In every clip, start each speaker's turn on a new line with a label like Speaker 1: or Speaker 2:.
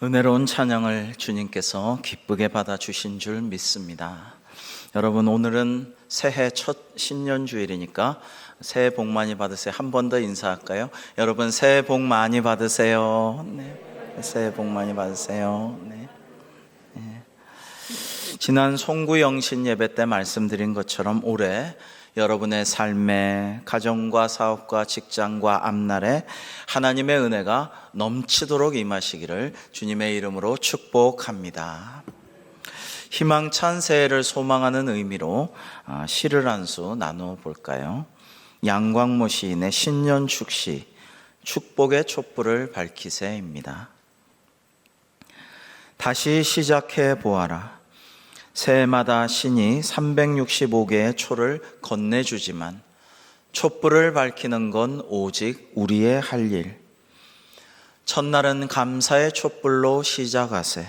Speaker 1: 은혜로운 찬양을 주님께서 기쁘게 받아주신 줄 믿습니다. 여러분, 오늘은 새해 첫 신년주일이니까 새해 복 많이 받으세요. 한 번 더 인사할까요? 여러분, 새해 복 많이 받으세요. 네. 새해 복 많이 받으세요. 네. 지난 송구영신 예배 때 말씀드린 것처럼 올해 여러분의 삶에, 가정과 사업과 직장과 앞날에 하나님의 은혜가 넘치도록 임하시기를 주님의 이름으로 축복합니다. 희망찬 새해를 소망하는 의미로 시를 한 수 나눠볼까요? 양광모 시인의 신년축시, 축복의 촛불을 밝히세입니다. 다시 시작해 보아라. 새해마다 신이 365개의 초를 건네주지만 촛불을 밝히는 건 오직 우리의 할 일. 첫날은 감사의 촛불로 시작하세.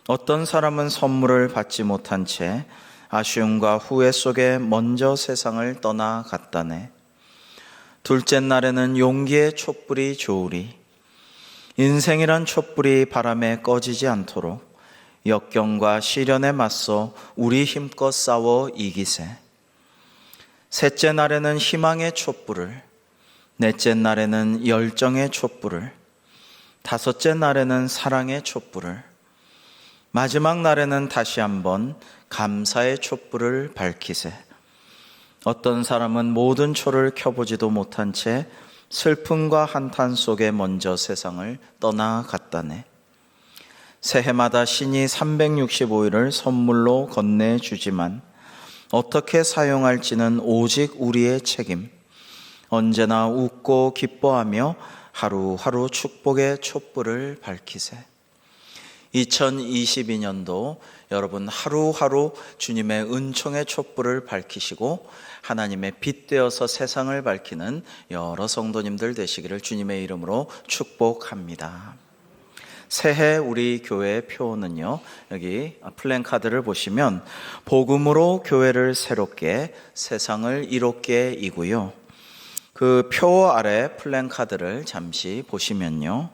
Speaker 1: 어떤 사람은 선물을 받지 못한 채 아쉬움과 후회 속에 먼저 세상을 떠나갔다네. 둘째 날에는 용기의 촛불이 좋으리. 인생이란 촛불이 바람에 꺼지지 않도록 역경과 시련에 맞서 우리 힘껏 싸워 이기세. 셋째 날에는 희망의 촛불을, 넷째 날에는 열정의 촛불을, 다섯째 날에는 사랑의 촛불을, 마지막 날에는 다시 한번 감사의 촛불을 밝히세. 어떤 사람은 모든 초를 켜보지도 못한 채 슬픔과 한탄 속에 먼저 세상을 떠나갔다네. 새해마다 신이 365일을 선물로 건네주지만 어떻게 사용할지는 오직 우리의 책임. 언제나 웃고 기뻐하며 하루하루 축복의 촛불을 밝히세. 2022년도 여러분 하루하루 주님의 은총의 촛불을 밝히시고 하나님의 빛 되어서 세상을 밝히는 여러 성도님들 되시기를 주님의 이름으로 축복합니다. 새해 우리 교회의 표는요, 여기 플랜카드를 보시면 복음으로 교회를 새롭게, 세상을 이롭게 이고요. 그 표 아래 플랜카드를 잠시 보시면요,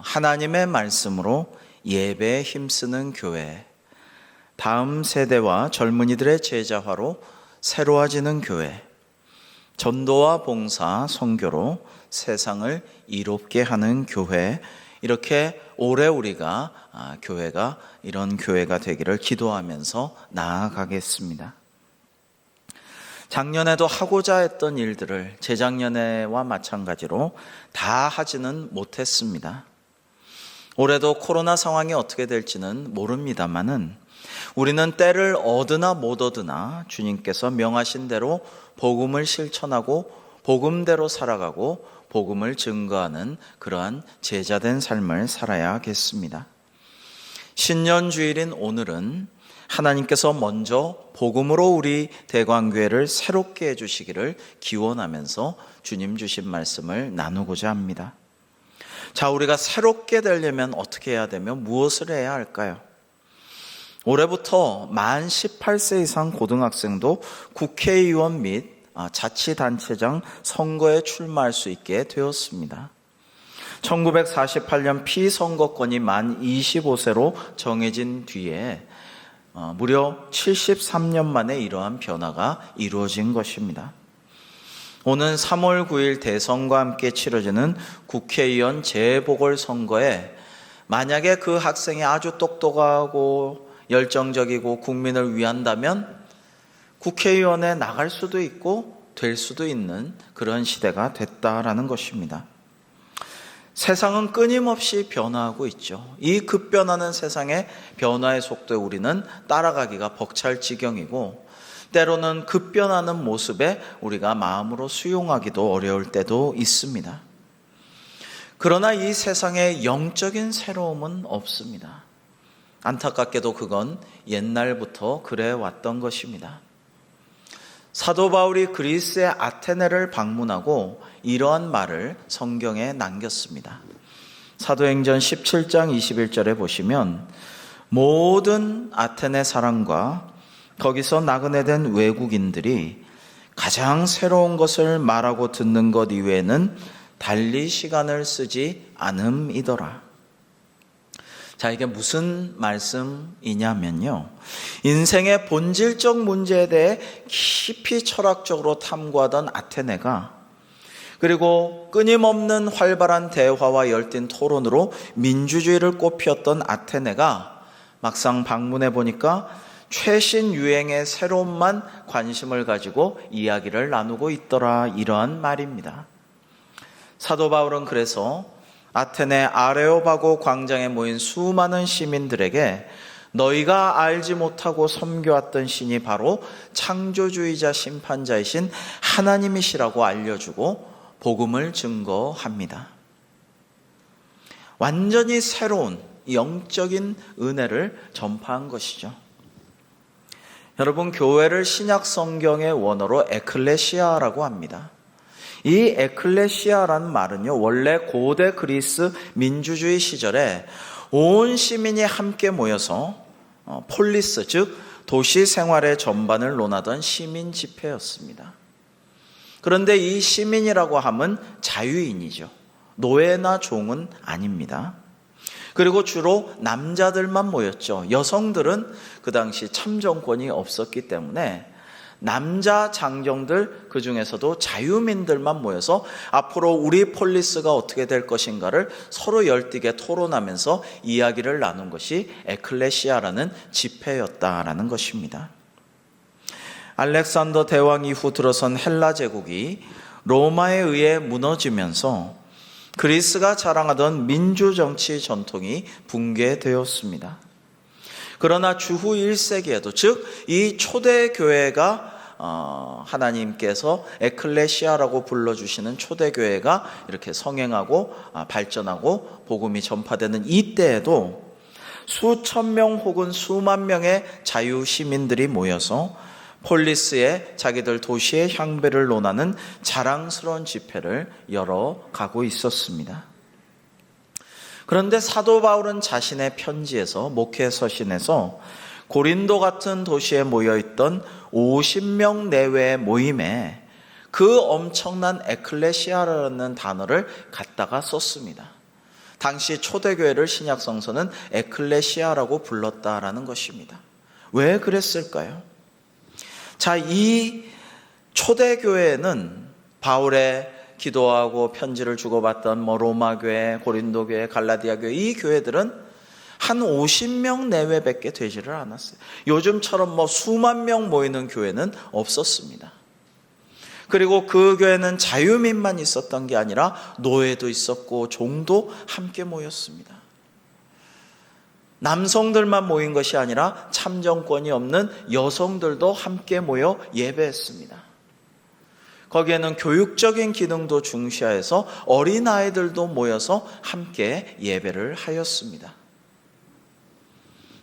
Speaker 1: 하나님의 말씀으로 예배에 힘쓰는 교회, 다음 세대와 젊은이들의 제자화로 새로워지는 교회, 전도와 봉사, 선교로 세상을 이롭게 하는 교회, 이렇게 올해 우리가 교회가 이런 교회가 되기를 기도하면서 나아가겠습니다. 작년에도 하고자 했던 일들을 재작년에와 마찬가지로 다 하지는 못했습니다. 올해도 코로나 상황이 어떻게 될지는 모릅니다만은 우리는 때를 얻으나 못 얻으나 주님께서 명하신 대로 복음을 실천하고 복음대로 살아가고 복음을 증거하는 그러한 제자된 삶을 살아야겠습니다. 신년주일인 오늘은 하나님께서 먼저 복음으로 우리 대광교회를 새롭게 해주시기를 기원하면서 주님 주신 말씀을 나누고자 합니다. 자, 우리가 새롭게 되려면 어떻게 해야 되며 무엇을 해야 할까요? 올해부터 만 18세 이상 고등학생도 국회의원 및 자치단체장 선거에 출마할 수 있게 되었습니다. 1948년 피선거권이 만 25세로 정해진 뒤에 무려 73년 만에 이러한 변화가 이루어진 것입니다. 오는 3월 9일 대선과 함께 치러지는 국회의원 재보궐선거에 만약에 그 학생이 아주 똑똑하고 열정적이고 국민을 위한다면 국회의원에 나갈 수도 있고 될 수도 있는 그런 시대가 됐다라는 것입니다. 세상은 끊임없이 변화하고 있죠. 이 급변하는 세상의 변화의 속도에 우리는 따라가기가 벅찰 지경이고 때로는 급변하는 모습에 우리가 마음으로 수용하기도 어려울 때도 있습니다. 그러나 이 세상에 영적인 새로움은 없습니다. 안타깝게도 그건 옛날부터 그래 왔던 것입니다. 사도 바울이 그리스의 아테네를 방문하고 이러한 말을 성경에 남겼습니다. 사도행전 17장 21절에 보시면 모든 아테네 사람과 거기서 나그네 된 외국인들이 가장 새로운 것을 말하고 듣는 것 이외에는 달리 시간을 쓰지 않음이더라. 자, 이게 무슨 말씀이냐면요, 인생의 본질적 문제에 대해 깊이 철학적으로 탐구하던 아테네가, 그리고 끊임없는 활발한 대화와 열띤 토론으로 민주주의를 꽃피웠던 아테네가 막상 방문해 보니까 최신 유행의 새로움만 관심을 가지고 이야기를 나누고 있더라, 이러한 말입니다. 사도 바울은 그래서 아테네 아레오바고 광장에 모인 수많은 시민들에게 너희가 알지 못하고 섬겨왔던 신이 바로 창조주의자 심판자이신 하나님이시라고 알려주고 복음을 증거합니다. 완전히 새로운 영적인 은혜를 전파한 것이죠. 여러분, 교회를 신약 성경의 원어로 에클레시아라고 합니다. 이 에클레시아라는 말은요, 원래 고대 그리스 민주주의 시절에 온 시민이 함께 모여서 폴리스, 즉 도시 생활의 전반을 논하던 시민 집회였습니다. 그런데 이 시민이라고 함은 자유인이죠. 노예나 종은 아닙니다. 그리고 주로 남자들만 모였죠. 여성들은 그 당시 참정권이 없었기 때문에 남자 장정들, 그 중에서도 자유민들만 모여서 앞으로 우리 폴리스가 어떻게 될 것인가를 서로 열띠게 토론하면서 이야기를 나눈 것이 에클레시아라는 집회였다라는 것입니다. 알렉산더 대왕 이후 들어선 헬라 제국이 로마에 의해 무너지면서 그리스가 자랑하던 민주정치 전통이 붕괴되었습니다. 그러나 주후 1세기에도, 즉 이 초대교회가 하나님께서 에클레시아라고 불러주시는 초대교회가 이렇게 성행하고 발전하고 복음이 전파되는 이때에도 수천 명 혹은 수만 명의 자유시민들이 모여서 폴리스에 자기들 도시의 향배를 논하는 자랑스러운 집회를 열어가고 있었습니다. 그런데 사도 바울은 자신의 편지에서, 목회 서신에서 고린도 같은 도시에 모여있던 50명 내외의 모임에 그 엄청난 에클레시아라는 단어를 갖다가 썼습니다. 당시 초대교회를 신약성서는 에클레시아라고 불렀다라는 것입니다. 왜 그랬을까요? 자, 이 초대교회는 바울의 기도하고 편지를 주고받던 로마교회, 고린도교회, 갈라디아교회, 이 교회들은 한 50명 내외밖에 되지를 않았어요. 요즘처럼 수만 명 모이는 교회는 없었습니다. 그리고 그 교회는 자유민만 있었던 게 아니라 노예도 있었고 종도 함께 모였습니다. 남성들만 모인 것이 아니라 참정권이 없는 여성들도 함께 모여 예배했습니다. 거기에는 교육적인 기능도 중시하여서 어린아이들도 모여서 함께 예배를 하였습니다.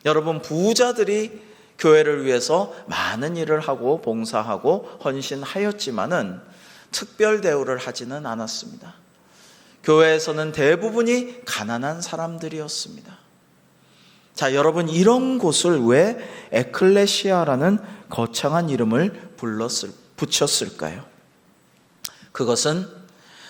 Speaker 1: 여러분, 부자들이 교회를 위해서 많은 일을 하고 봉사하고 헌신하였지만은 특별 대우를 하지는 않았습니다. 교회에서는 대부분이 가난한 사람들이었습니다. 자, 여러분, 이런 곳을 왜 에클레시아라는 거창한 이름을 붙였을까요? 그것은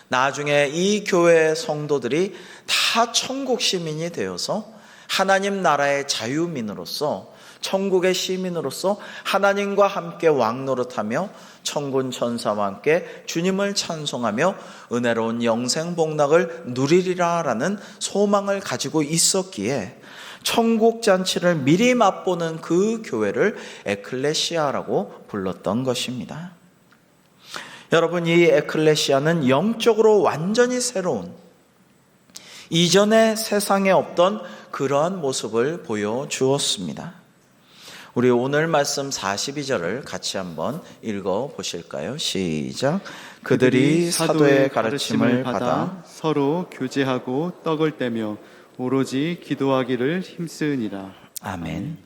Speaker 1: 나중에 이 교회의 성도들이 다 천국 시민이 되어서 하나님 나라의 자유민으로서, 천국의 시민으로서 하나님과 함께 왕노릇하며 천군 천사와 함께 주님을 찬송하며 은혜로운 영생 복락을 누리리라라는 소망을 가지고 있었기에 천국 잔치를 미리 맛보는 그 교회를 에클레시아라고 불렀던 것입니다. 여러분, 이 에클레시아는 영적으로 완전히 새로운, 이전의 세상에 없던 그러한 모습을 보여주었습니다. 우리 오늘 말씀 42절을 같이 한번 읽어보실까요? 시작. 그들이 사도의 가르침을 받아
Speaker 2: 서로 교제하고 떡을 떼며 오로지 기도하기를 힘쓰으니라.
Speaker 1: 아멘.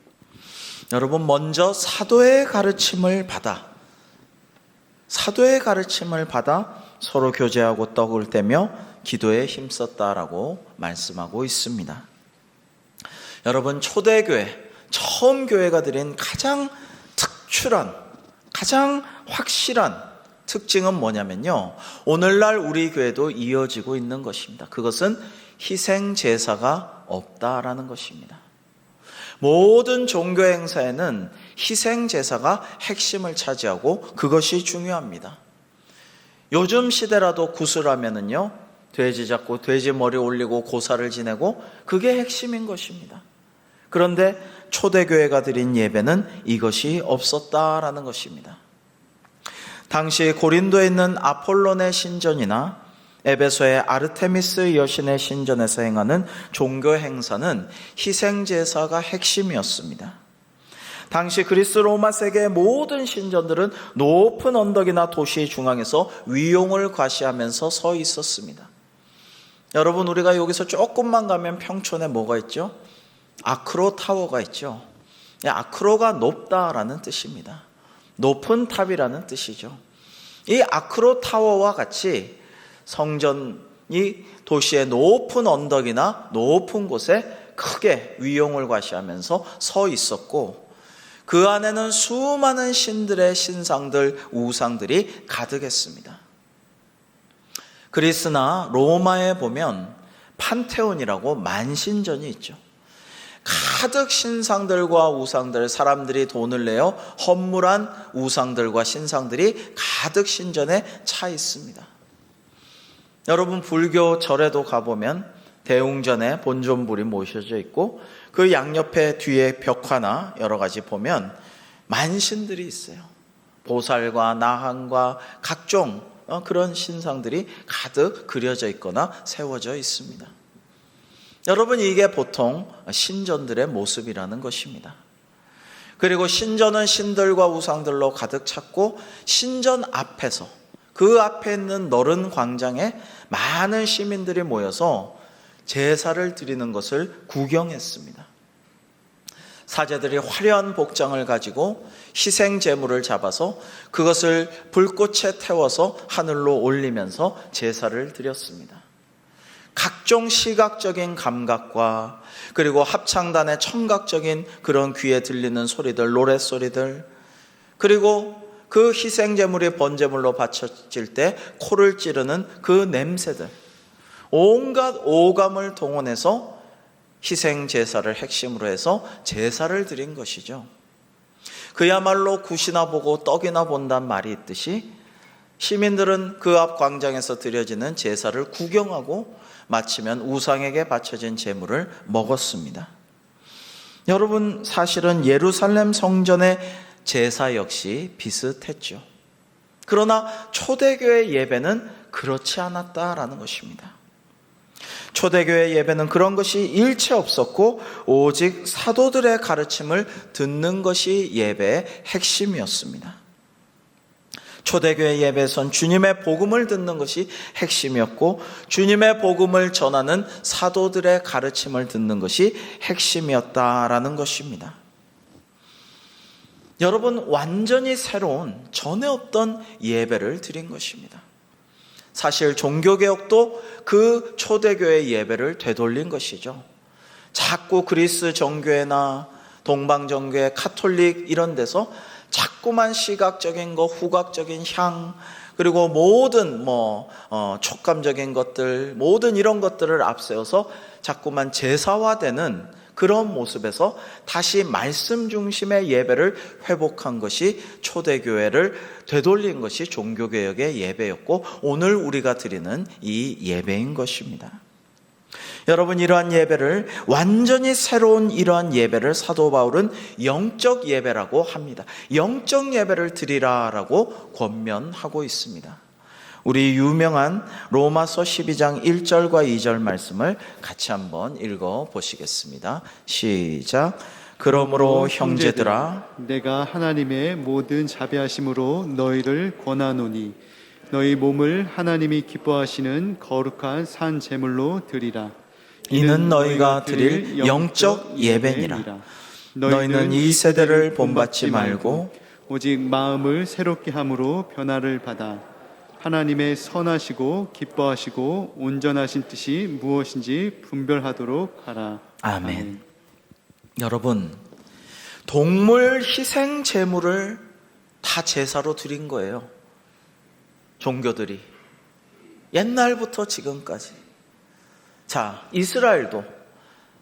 Speaker 1: 여러분, 먼저 사도의 가르침을 받아 서로 교제하고 떡을 떼며 기도에 힘썼다라고 말씀하고 있습니다. 여러분, 초대교회, 처음 교회가 드린 가장 특출한, 가장 확실한 특징은 뭐냐면요, 오늘날 우리 교회도 이어지고 있는 것입니다. 그것은 희생 제사가 없다라는 것입니다. 모든 종교 행사에는 희생 제사가 핵심을 차지하고 그것이 중요합니다. 요즘 시대라도 구슬하면은요, 돼지 잡고 돼지 머리 올리고 고사를 지내고 그게 핵심인 것입니다. 그런데 초대교회가 드린 예배는 이것이 없었다라는 것입니다. 당시 고린도에 있는 아폴론의 신전이나 에베소의 아르테미스 여신의 신전에서 행하는 종교 행사는 희생제사가 핵심이었습니다. 당시 그리스 로마 세계의 모든 신전들은 높은 언덕이나 도시 중앙에서 위용을 과시하면서 서 있었습니다. 여러분, 우리가 여기서 조금만 가면 평촌에 뭐가 있죠? 아크로 타워가 있죠. 아크로가 높다라는 뜻입니다. 높은 탑이라는 뜻이죠. 이 아크로 타워와 같이 성전이 도시의 높은 언덕이나 높은 곳에 크게 위용을 과시하면서 서 있었고, 그 안에는 수많은 신들의 신상들, 우상들이 가득했습니다. 그리스나 로마에 보면 판테온이라고 만신전이 있죠. 가득 신상들과 우상들, 사람들이 돈을 내어 헌물한 우상들과 신상들이 가득 신전에 차 있습니다. 여러분, 불교 절에도 가보면 대웅전에 본존불이 모셔져 있고 그 양옆에 뒤에 벽화나 여러 가지 보면 만신들이 있어요. 보살과 나한과 각종 그런 신상들이 가득 그려져 있거나 세워져 있습니다. 여러분, 이게 보통 신전들의 모습이라는 것입니다. 그리고 신전은 신들과 우상들로 가득 찼고, 신전 앞에서, 그 앞에 있는 넓은 광장에 많은 시민들이 모여서 제사를 드리는 것을 구경했습니다. 사제들이 화려한 복장을 가지고 희생 제물을 잡아서 그것을 불꽃에 태워서 하늘로 올리면서 제사를 드렸습니다. 각종 시각적인 감각과 그리고 합창단의 청각적인 그런 귀에 들리는 소리들, 노랫소리들, 그리고 그 희생제물이 번제물로 바쳐질 때 코를 찌르는 그 냄새들, 온갖 오감을 동원해서 희생제사를 핵심으로 해서 제사를 드린 것이죠. 그야말로 굿이나 보고 떡이나 본단 말이 있듯이 시민들은 그 앞 광장에서 드려지는 제사를 구경하고 마치면 우상에게 바쳐진 제물을 먹었습니다. 여러분, 사실은 예루살렘 성전의 제사 역시 비슷했죠. 그러나 초대교회 예배는 그렇지 않았다라는 것입니다. 초대교회 예배는 그런 것이 일체 없었고 오직 사도들의 가르침을 듣는 것이 예배의 핵심이었습니다. 초대교회 예배에선 주님의 복음을 듣는 것이 핵심이었고, 주님의 복음을 전하는 사도들의 가르침을 듣는 것이 핵심이었다라는 것입니다. 여러분, 완전히 새로운, 전에 없던 예배를 드린 것입니다. 사실 종교개혁도 그 초대교회 예배를 되돌린 것이죠. 자꾸 그리스 정교회나 동방정교회, 카톨릭 이런 데서 자꾸만 시각적인 것, 후각적인 향, 그리고 모든 촉감적인 것들, 모든 이런 것들을 앞세워서 자꾸만 제사화되는 그런 모습에서 다시 말씀 중심의 예배를 회복한 것이 초대교회를 되돌린 것이 종교개혁의 예배였고, 오늘 우리가 드리는 이 예배인 것입니다. 여러분, 이러한 예배를, 완전히 새로운 이러한 예배를 사도 바울은 영적 예배라고 합니다. 영적 예배를 드리라라고 권면하고 있습니다. 우리 유명한 로마서 12장 1절과 2절 말씀을 같이 한번 읽어 보시겠습니다. 시작. 그러므로 형제들아,
Speaker 2: 내가 하나님의 모든 자비하심으로 너희를 권하노니 너희 몸을 하나님이 기뻐하시는 거룩한 산 제물로 드리라.
Speaker 1: 이는 너희가 드릴 영적 예배니라. 너희는 이 세대를 본받지 말고
Speaker 2: 오직 마음을 새롭게 함으로 변화를 받아 하나님의 선하시고 기뻐하시고 온전하신 뜻이 무엇인지 분별하도록 하라.
Speaker 1: 아멘. 여러분, 동물 희생 제물을 다 제사로 드린 거예요. 종교들이 옛날부터 지금까지. 자, 이스라엘도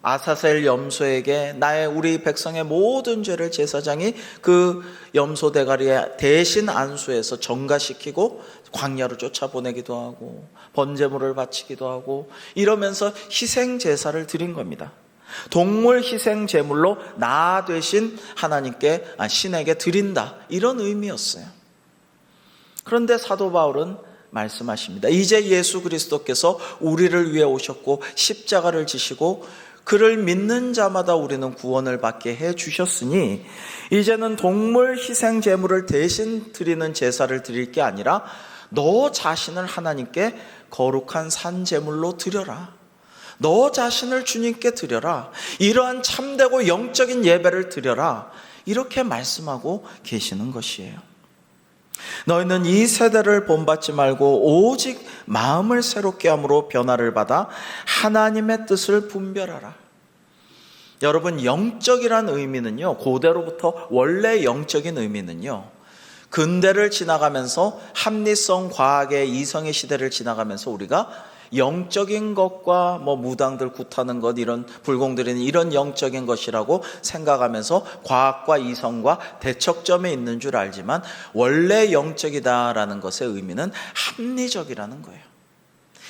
Speaker 1: 아사셀 염소에게 우리 백성의 모든 죄를 제사장이 그 염소 대가리에 대신 안수해서 정가시키고 광야로 쫓아보내기도 하고 번제물을 바치기도 하고 이러면서 희생 제사를 드린 겁니다. 동물 희생 제물로 나 대신 신에게 드린다, 이런 의미였어요. 그런데 사도 바울은 말씀하십니다. 이제 예수 그리스도께서 우리를 위해 오셨고 십자가를 지시고 그를 믿는 자마다 우리는 구원을 받게 해 주셨으니 이제는 동물 희생 제물을 대신 드리는 제사를 드릴 게 아니라 너 자신을 하나님께 거룩한 산 제물로 드려라. 너 자신을 주님께 드려라. 이러한 참되고 영적인 예배를 드려라. 이렇게 말씀하고 계시는 것이에요. 너희는 이 세대를 본받지 말고 오직 마음을 새롭게 함으로 변화를 받아 하나님의 뜻을 분별하라. 여러분, 영적이란 의미는요, 고대로부터 원래 영적인 의미는요, 근대를 지나가면서 합리성, 과학의 이성의 시대를 지나가면서 우리가 영적인 것과 무당들 굿하는 것, 이런 불공들이는 이런 영적인 것이라고 생각하면서 과학과 이성과 대척점에 있는 줄 알지만 원래 영적이다라는 것의 의미는 합리적이라는 거예요.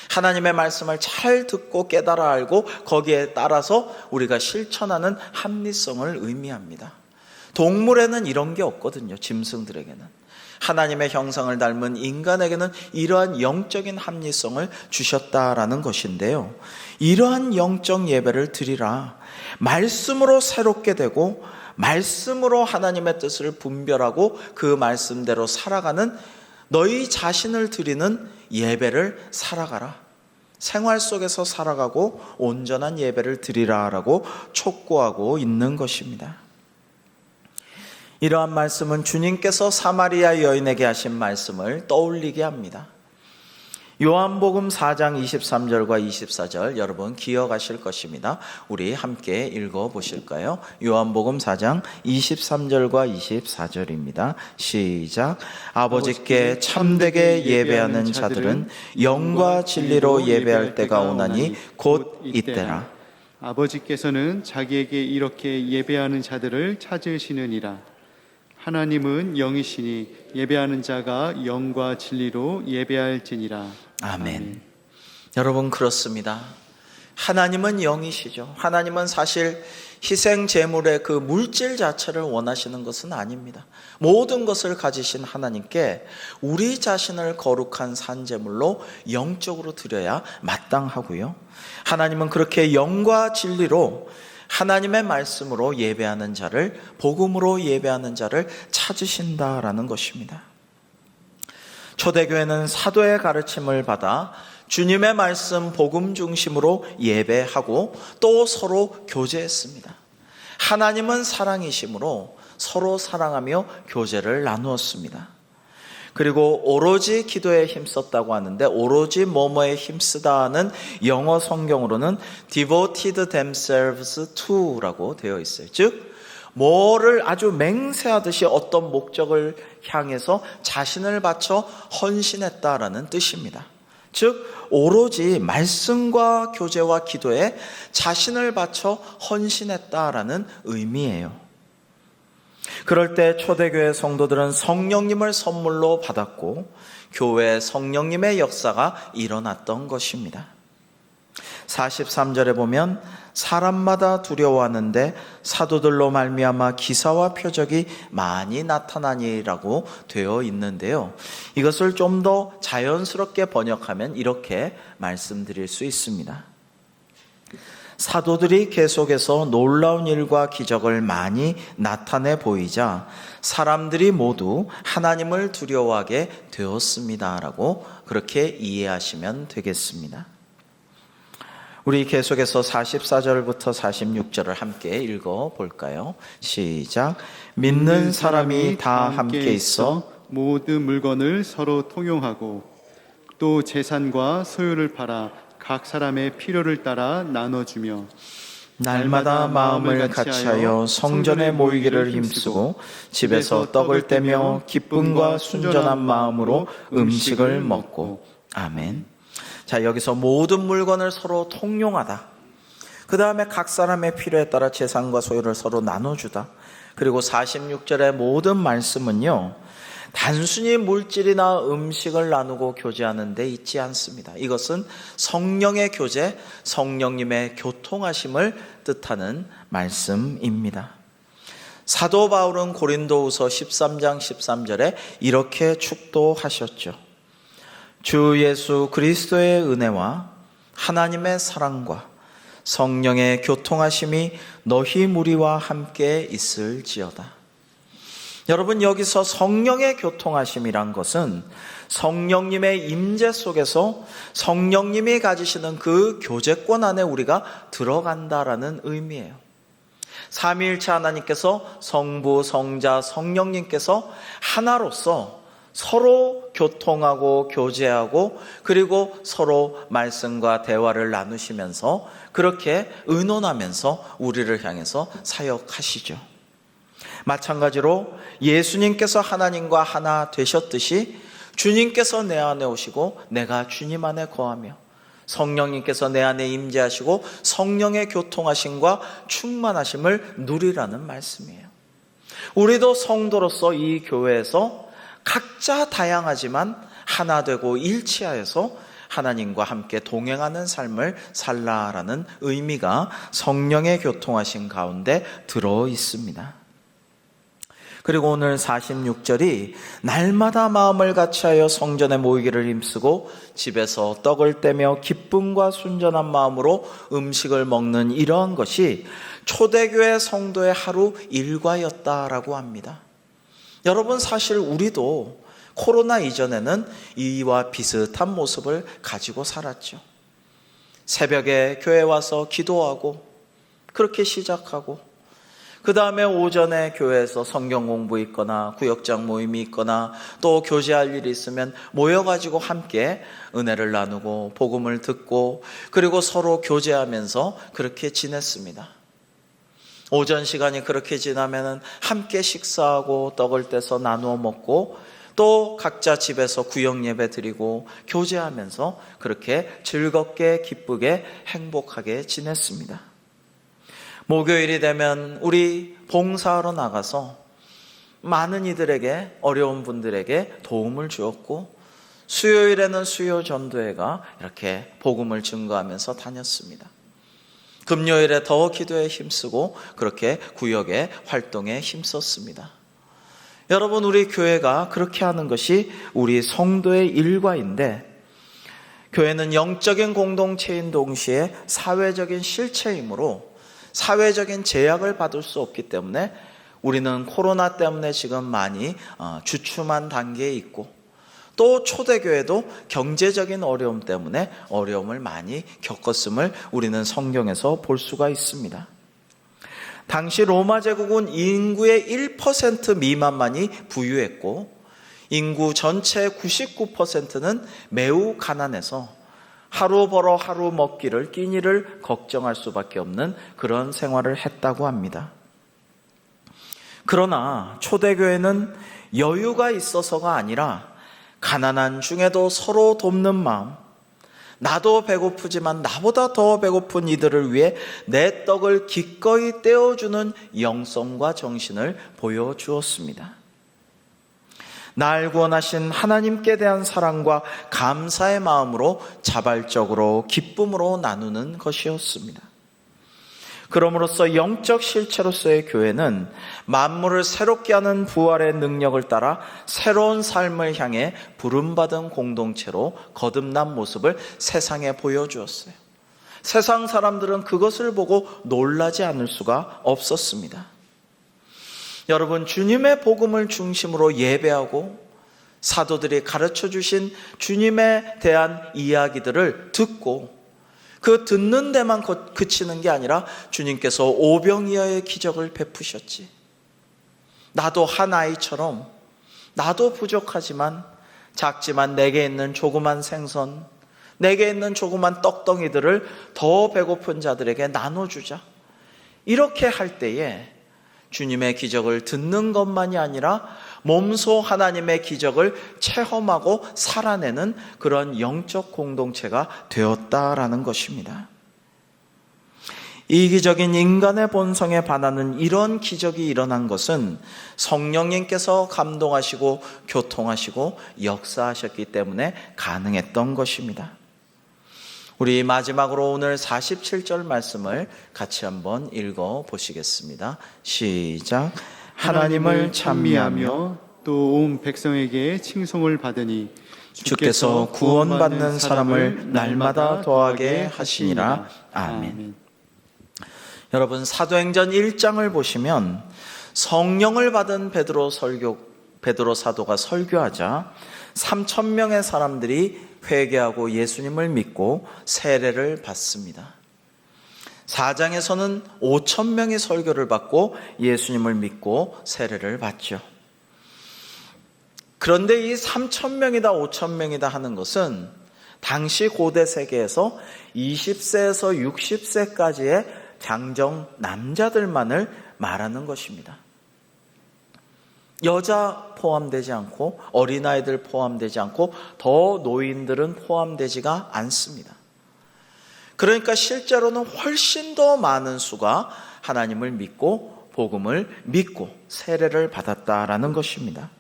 Speaker 1: 하나님의 말씀을 잘 듣고 깨달아 알고 거기에 따라서 우리가 실천하는 합리성을 의미합니다. 동물에는 이런 게 없거든요. 짐승들에게는. 하나님의 형상을 닮은 인간에게는 이러한 영적인 합리성을 주셨다라는 것인데요. 이러한 영적 예배를 드리라. 말씀으로 새롭게 되고 말씀으로 하나님의 뜻을 분별하고 그 말씀대로 살아가는 너희 자신을 드리는 예배를 살아가라. 생활 속에서 살아가고 온전한 예배를 드리라라고 촉구하고 있는 것입니다. 이러한 말씀은 주님께서 사마리아 여인에게 하신 말씀을 떠올리게 합니다. 요한복음 4장 23절과 24절 여러분 기억하실 것입니다. 우리 함께 읽어보실까요? 요한복음 4장 23절과 24절입니다. 시작. 아버지께 참되게 예배하는 자들은 영과 진리로 예배할 때가 오나니 곧 이때라.
Speaker 2: 아버지께서는 자기에게 이렇게 예배하는 자들을 찾으시느니라. 하나님은 영이시니 예배하는 자가 영과 진리로 예배할지니라.
Speaker 1: 아멘. 여러분, 그렇습니다. 하나님은 영이시죠. 하나님은 사실 희생 제물의 그 물질 자체를 원하시는 것은 아닙니다. 모든 것을 가지신 하나님께 우리 자신을 거룩한 산 제물로 영적으로 드려야 마땅하고요. 하나님은 그렇게 영과 진리로 하나님의 말씀으로 예배하는 자를, 복음으로 예배하는 자를 찾으신다라는 것입니다. 초대교회는 사도의 가르침을 받아 주님의 말씀 복음 중심으로 예배하고 또 서로 교제했습니다. 하나님은 사랑이시므로 서로 사랑하며 교제를 나누었습니다. 그리고 오로지 기도에 힘썼다고 하는데 오로지 뭐뭐에 힘쓰다 하는 영어 성경으로는 devoted themselves to라고 되어 있어요. 즉 뭐를 아주 맹세하듯이 어떤 목적을 향해서 자신을 바쳐 헌신했다라는 뜻입니다. 즉 오로지 말씀과 교제와 기도에 자신을 바쳐 헌신했다라는 의미예요. 그럴 때 초대교회 성도들은 성령님을 선물로 받았고 교회 성령님의 역사가 일어났던 것입니다. 43절에 보면 사람마다 두려워하는데 사도들로 말미암아 기사와 표적이 많이 나타나니라고 되어 있는데요. 이것을 좀 더 자연스럽게 번역하면 이렇게 말씀드릴 수 있습니다. 사도들이 계속해서 놀라운 일과 기적을 많이 나타내 보이자 사람들이 모두 하나님을 두려워하게 되었습니다라고 그렇게 이해하시면 되겠습니다. 우리 계속해서 44절부터 46절을 함께 읽어볼까요? 시작. 믿는 사람이 다 함께 있어
Speaker 2: 모든 물건을 서로 통용하고 또 재산과 소유를 팔아 각 사람의 필요를 따라 나눠주며
Speaker 1: 날마다 마음을 같이하여 성전에 모이기를 힘쓰고 집에서 떡을 떼며 기쁨과 순전한 마음으로 음식을 먹고. 아멘. 자, 여기서 모든 물건을 서로 통용하다. 그 다음에 각 사람의 필요에 따라 재산과 소유를 서로 나눠주다. 그리고 46절의 모든 말씀은요, 단순히 물질이나 음식을 나누고 교제하는 데 있지 않습니다. 이것은 성령의 교제, 성령님의 교통하심을 뜻하는 말씀입니다. 사도 바울은 고린도후서 13장 13절에 이렇게 축도하셨죠. 주 예수 그리스도의 은혜와 하나님의 사랑과 성령의 교통하심이 너희 무리와 함께 있을지어다. 여러분, 여기서 성령의 교통하심이란 것은 성령님의 임재 속에서 성령님이 가지시는 그 교제권 안에 우리가 들어간다라는 의미예요. 삼위일체 하나님께서 성부, 성자, 성령님께서 하나로서 서로 교통하고 교제하고 그리고 서로 말씀과 대화를 나누시면서 그렇게 의논하면서 우리를 향해서 사역하시죠. 마찬가지로 예수님께서 하나님과 하나 되셨듯이 주님께서 내 안에 오시고 내가 주님 안에 거하며 성령님께서 내 안에 임재하시고 성령의 교통하심과 충만하심을 누리라는 말씀이에요. 우리도 성도로서 이 교회에서 각자 다양하지만 하나 되고 일치하여서 하나님과 함께 동행하는 삶을 살라라는 의미가 성령의 교통하심 가운데 들어 있습니다. 그리고 오늘 46절이 날마다 마음을 같이하여 성전에 모이기를 힘쓰고 집에서 떡을 떼며 기쁨과 순전한 마음으로 음식을 먹는 이러한 것이 초대교회 성도의 하루 일과였다라고 합니다. 여러분, 사실 우리도 코로나 이전에는 이와 비슷한 모습을 가지고 살았죠. 새벽에 교회 와서 기도하고 그렇게 시작하고 그 다음에 오전에 교회에서 성경 공부 있거나 구역장 모임이 있거나 또 교제할 일이 있으면 모여가지고 함께 은혜를 나누고 복음을 듣고 그리고 서로 교제하면서 그렇게 지냈습니다. 오전 시간이 그렇게 지나면 함께 식사하고 떡을 떼서 나누어 먹고 또 각자 집에서 구역 예배 드리고 교제하면서 그렇게 즐겁게 기쁘게 행복하게 지냈습니다. 목요일이 되면 우리 봉사하러 나가서 많은 이들에게 어려운 분들에게 도움을 주었고 수요일에는 수요 전도회가 이렇게 복음을 증거하면서 다녔습니다. 금요일에 더 기도에 힘쓰고 그렇게 구역의 활동에 힘썼습니다. 여러분, 우리 교회가 그렇게 하는 것이 우리 성도의 일과인데 교회는 영적인 공동체인 동시에 사회적인 실체이므로 사회적인 제약을 받을 수 없기 때문에 우리는 코로나 때문에 지금 많이 주춤한 단계에 있고 또 초대교회도 경제적인 어려움 때문에 어려움을 많이 겪었음을 우리는 성경에서 볼 수가 있습니다. 당시 로마 제국은 인구의 1% 미만만이 부유했고 인구 전체의 99%는 매우 가난해서 하루 벌어 하루 먹기를 끼니를 걱정할 수밖에 없는 그런 생활을 했다고 합니다. 그러나 초대교회는 여유가 있어서가 아니라 가난한 중에도 서로 돕는 마음, 나도 배고프지만 나보다 더 배고픈 이들을 위해 내 떡을 기꺼이 떼어주는 영성과 정신을 보여주었습니다. 날 구원하신 하나님께 대한 사랑과 감사의 마음으로 자발적으로 기쁨으로 나누는 것이었습니다. 그럼으로써 영적 실체로서의 교회는 만물을 새롭게 하는 부활의 능력을 따라 새로운 삶을 향해 부름받은 공동체로 거듭난 모습을 세상에 보여주었어요. 세상 사람들은 그것을 보고 놀라지 않을 수가 없었습니다. 여러분, 주님의 복음을 중심으로 예배하고 사도들이 가르쳐 주신 주님에 대한 이야기들을 듣고 그 듣는 데만 그치는 게 아니라 주님께서 오병이어의 기적을 베푸셨지. 나도 한 아이처럼 나도 부족하지만 작지만 내게 있는 조그만 생선, 내게 있는 조그만 떡덩이들을 더 배고픈 자들에게 나눠주자. 이렇게 할 때에 주님의 기적을 듣는 것만이 아니라 몸소 하나님의 기적을 체험하고 살아내는 그런 영적 공동체가 되었다라는 것입니다. 이기적인 인간의 본성에 반하는 이런 기적이 일어난 것은 성령님께서 감동하시고 교통하시고 역사하셨기 때문에 가능했던 것입니다. 우리 마지막으로 오늘 47절 말씀을 같이 한번 읽어 보시겠습니다. 시작. 하나님을 찬미하며
Speaker 2: 또 온 백성에게 칭송을 받으니
Speaker 1: 주께서 구원받는 사람을 날마다 더하게 하시니라. 아멘. 여러분, 사도행전 1장을 보시면 성령을 받은 베드로 사도가 설교하자 3,000명의 사람들이 회개하고 예수님을 믿고 세례를 받습니다. 4장에서는 5,000명이 설교를 받고 예수님을 믿고 세례를 받죠. 그런데 이 3,000명이다 5,000명이다 하는 것은 당시 고대 세계에서 20세에서 60세까지의 장정 남자들만을 말하는 것입니다. 여자 포함되지 않고 어린아이들 포함되지 않고 더 노인들은 포함되지가 않습니다. 그러니까 실제로는 훨씬 더 많은 수가 하나님을 믿고 복음을 믿고 세례를 받았다라는 것입니다.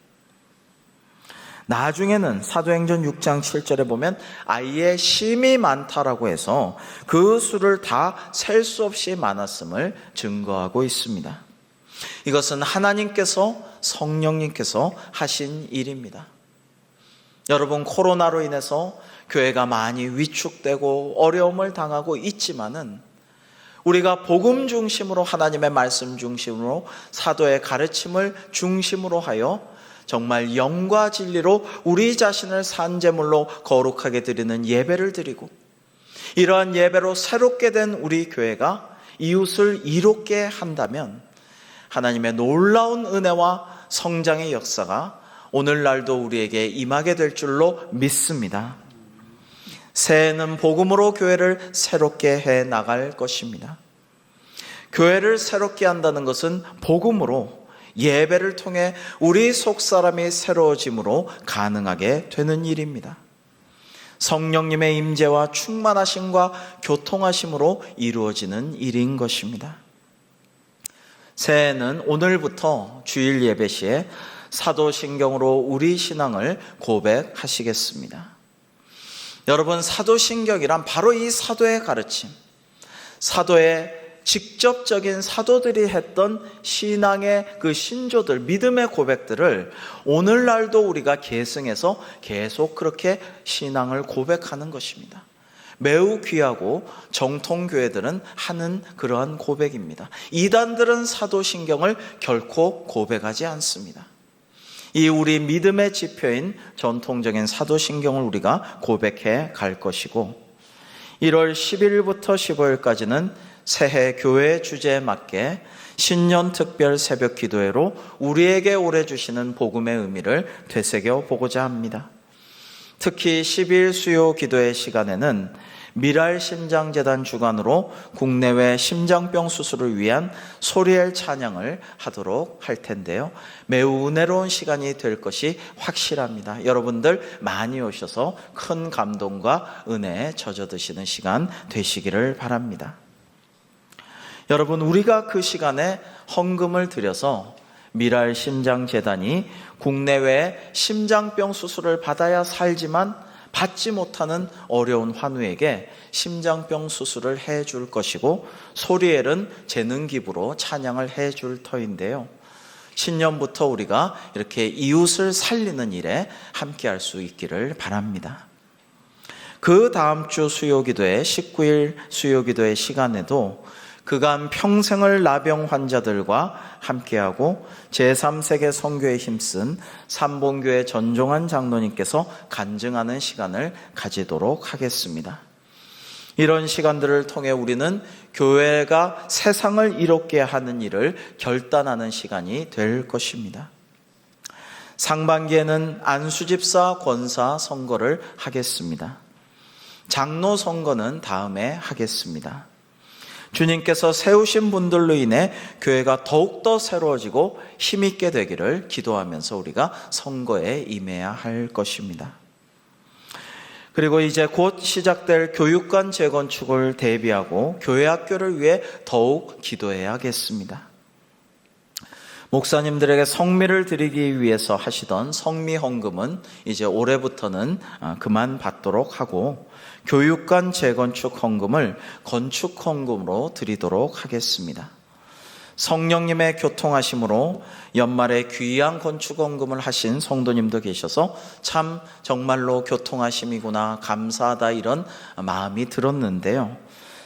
Speaker 1: 나중에는 사도행전 6장 7절에 보면 아예 심히 많다라고 해서 그 수를 다 셀 수 없이 많았음을 증거하고 있습니다. 이것은 하나님께서 성령님께서 하신 일입니다. 여러분, 코로나로 인해서 교회가 많이 위축되고 어려움을 당하고 있지만은 우리가 복음 중심으로 하나님의 말씀 중심으로 사도의 가르침을 중심으로 하여 정말 영과 진리로 우리 자신을 산제물로 거룩하게 드리는 예배를 드리고 이러한 예배로 새롭게 된 우리 교회가 이웃을 이롭게 한다면 하나님의 놀라운 은혜와 성장의 역사가 오늘날도 우리에게 임하게 될 줄로 믿습니다. 새해는 복음으로 교회를 새롭게 해 나갈 것입니다. 교회를 새롭게 한다는 것은 복음으로 예배를 통해 우리 속사람이 새로워짐으로 가능하게 되는 일입니다. 성령님의 임재와 충만하심과 교통하심으로 이루어지는 일인 것입니다. 새해는 오늘부터 주일 예배 시에 사도신경으로 우리 신앙을 고백하시겠습니다. 여러분, 사도신경이란 바로 이 사도의 가르침, 사도의 직접적인 사도들이 했던 신앙의 그 신조들, 믿음의 고백들을 오늘날도 우리가 계승해서 계속 그렇게 신앙을 고백하는 것입니다. 매우 귀하고 정통교회들은 하는 그러한 고백입니다. 이단들은 사도신경을 결코 고백하지 않습니다. 이 우리 믿음의 지표인 전통적인 사도신경을 우리가 고백해 갈 것이고 1월 10일부터 15일까지는 새해 교회 주제에 맞게 신년 특별 새벽 기도회로 우리에게 올해 주시는 복음의 의미를 되새겨 보고자 합니다. 특히 10일 수요 기도회 시간에는 미랄 심장재단 주관으로 국내외 심장병 수술을 위한 소리엘 찬양을 하도록 할 텐데요. 매우 은혜로운 시간이 될 것이 확실합니다. 여러분들 많이 오셔서 큰 감동과 은혜에 젖어드시는 시간 되시기를 바랍니다. 여러분, 우리가 그 시간에 헌금을 드려서 미랄 심장재단이 국내외 심장병 수술을 받아야 살지만 받지 못하는 어려운 환우에게 심장병 수술을 해줄 것이고 소리엘은 재능기부로 찬양을 해줄 터인데요. 신년부터 우리가 이렇게 이웃을 살리는 일에 함께할 수 있기를 바랍니다. 그 다음 주 수요기도회 19일 수요기도회 시간에도 그간 평생을 나병 환자들과 함께하고 제3세계 선교에 힘쓴 삼봉교회 전종환 장로님께서 간증하는 시간을 가지도록 하겠습니다. 이런 시간들을 통해 우리는 교회가 세상을 이롭게 하는 일을 결단하는 시간이 될 것입니다. 상반기에는 안수집사 권사 선거를 하겠습니다. 장로 선거는 다음에 하겠습니다. 주님께서 세우신 분들로 인해 교회가 더욱더 새로워지고 힘있게 되기를 기도하면서 우리가 선거에 임해야 할 것입니다. 그리고 이제 곧 시작될 교육관 재건축을 대비하고 교회 학교를 위해 더욱 기도해야겠습니다. 목사님들에게 성미를 드리기 위해서 하시던 성미 헌금은 이제 올해부터는 그만 받도록 하고 교육관 재건축 헌금을 건축 헌금으로 드리도록 하겠습니다. 성령님의 교통하심으로 연말에 귀한 건축 헌금을 하신 성도님도 계셔서 참 정말로 교통하심이구나, 감사하다, 이런 마음이 들었는데요.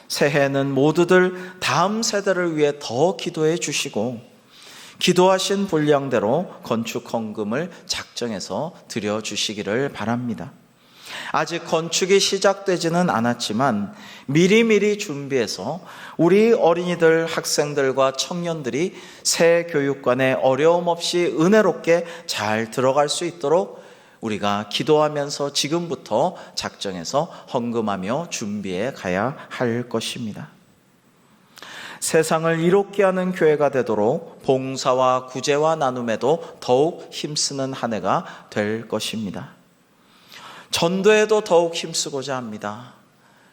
Speaker 1: 새해에는 모두들 다음 세대를 위해 더 기도해 주시고 기도하신 분량대로 건축 헌금을 작정해서 드려 주시기를 바랍니다. 아직 건축이 시작되지는 않았지만 미리미리 준비해서 우리 어린이들, 학생들과 청년들이 새 교육관에 어려움 없이 은혜롭게 잘 들어갈 수 있도록 우리가 기도하면서 지금부터 작정해서 헌금하며 준비해 가야 할 것입니다. 세상을 이롭게 하는 교회가 되도록 봉사와 구제와 나눔에도 더욱 힘쓰는 한 해가 될 것입니다. 전도에도 더욱 힘쓰고자 합니다.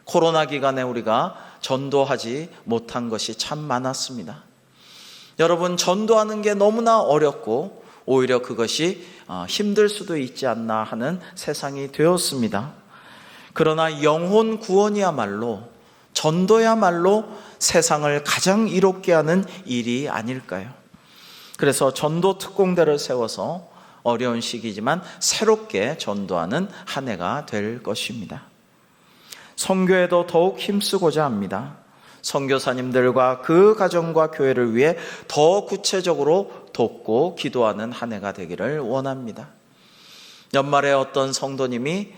Speaker 1: 코로나 기간에 우리가 전도하지 못한 것이 참 많았습니다. 여러분, 전도하는 게 너무나 어렵고 오히려 그것이 힘들 수도 있지 않나 하는 세상이 되었습니다. 그러나 영혼 구원이야말로, 전도야말로 세상을 가장 이롭게 하는 일이 아닐까요? 그래서 전도 특공대를 세워서 어려운 시기지만 새롭게 전도하는 한 해가 될 것입니다. 선교에도 더욱 힘쓰고자 합니다. 선교사님들과 그 가정과 교회를 위해 더 구체적으로 돕고 기도하는 한 해가 되기를 원합니다. 연말에 어떤 성도님이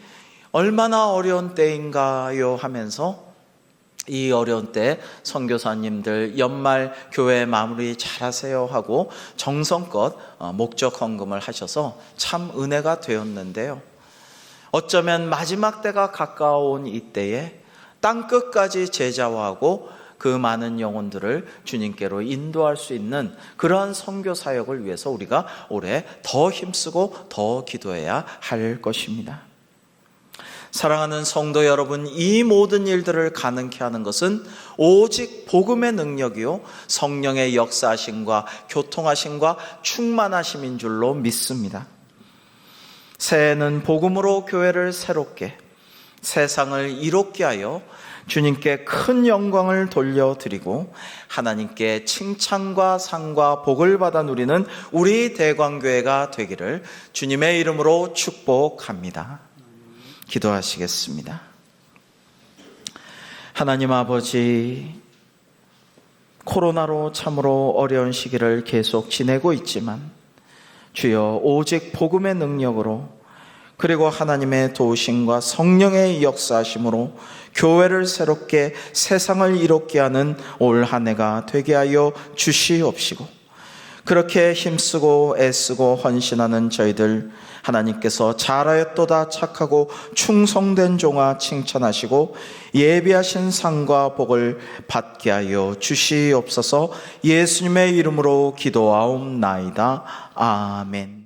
Speaker 1: 얼마나 어려운 때인가요 하면서 이 어려운 때 선교사님들 연말 교회 마무리 잘하세요 하고 정성껏 목적 헌금을 하셔서 참 은혜가 되었는데요. 어쩌면 마지막 때가 가까운 이때에 땅끝까지 제자화하고 그 많은 영혼들을 주님께로 인도할 수 있는 그러한 선교 사역을 위해서 우리가 올해 더 힘쓰고 더 기도해야 할 것입니다. 사랑하는 성도 여러분, 이 모든 일들을 가능케 하는 것은 오직 복음의 능력이요 성령의 역사하심과 교통하심과 충만하심인 줄로 믿습니다. 새해에는 복음으로 교회를 새롭게, 세상을 이롭게 하여 주님께 큰 영광을 돌려드리고 하나님께 칭찬과 상과 복을 받아 누리는 우리 대광교회가 되기를 주님의 이름으로 축복합니다. 기도하시겠습니다. 하나님 아버지, 코로나로 참으로 어려운 시기를 계속 지내고 있지만 주여 오직 복음의 능력으로 그리고 하나님의 도우심과 성령의 역사하심으로 교회를 새롭게 세상을 이롭게 하는 올 한 해가 되게 하여 주시옵시고 그렇게 힘쓰고 애쓰고 헌신하는 저희들 하나님께서 잘하였도다 착하고 충성된 종아 칭찬하시고 예비하신 상과 복을 받게 하여 주시옵소서. 예수님의 이름으로 기도하옵나이다. 아멘.